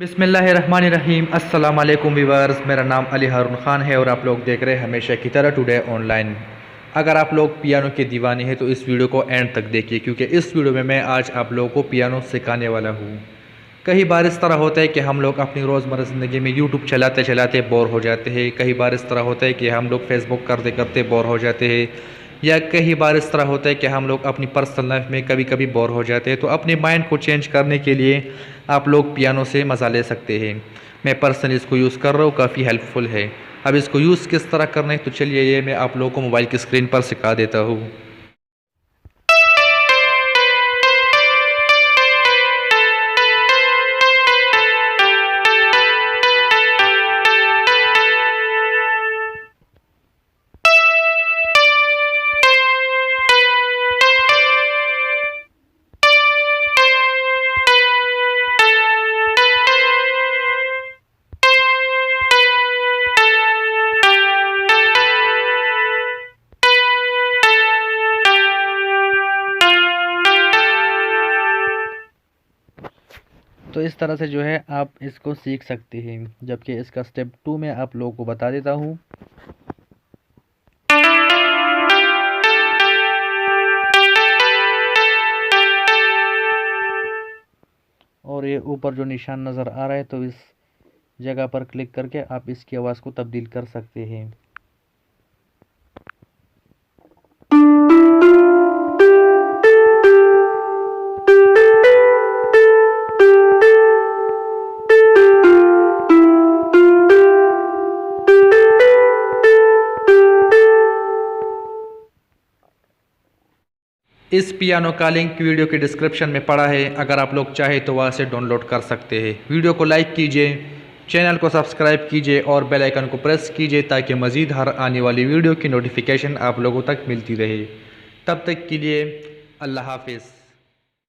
बिस्मिल्लाहिर्रहमानिर्रहीम। अस्सलाम वालेकुम व्यूअर्स, मेरा नाम अली हारून ख़ान है और आप लोग देख रहे हैं हमेशा की तरह टुडे ऑनलाइन। अगर आप लोग पियानो के दीवाने हैं तो इस वीडियो को एंड तक देखिए, क्योंकि इस वीडियो में मैं आज आप लोगों को पियानो सिखाने वाला हूँ। कई बार इस तरह होता है कि हम लोग अपनी रोज़मर्रा ज़िंदगी में यूट्यूब चलाते चलाते बोर हो जाते हैं। कई बार इस तरह होता है कि हम लोग फेसबुक करते करते बोर हो जाते हैं, या कई बार इस तरह होता है कि हम लोग अपनी पर्सनल लाइफ में कभी कभी बोर हो जाते हैं। तो अपने माइंड को चेंज करने के लिए आप लोग पियानो से मज़ा ले सकते हैं। मैं पर्सनली इसको यूज़ कर रहा हूँ, काफ़ी हेल्पफुल है। अब इसको यूज़ किस तरह करना है तो चलिए ये मैं आप लोगों को मोबाइल की स्क्रीन पर सिखा देता हूँ। तो इस तरह से जो है आप इसको सीख सकते हैं, जबकि इसका स्टेप 2 में आप लोगों को बता देता हूँ। और ये ऊपर जो निशान नज़र आ रहा है तो इस जगह पर क्लिक करके आप इसकी आवाज़ को तब्दील कर सकते हैं। इस पियानो का लिंक वीडियो के डिस्क्रिप्शन में पड़ा है, अगर आप लोग चाहे तो वहाँ से डाउनलोड कर सकते हैं। वीडियो को लाइक कीजिए, चैनल को सब्सक्राइब कीजिए और बेल आइकन को प्रेस कीजिए ताकि मज़ीद हर आने वाली वीडियो की नोटिफिकेशन आप लोगों तक मिलती रहे। तब तक के लिए अल्लाह हाफिज़।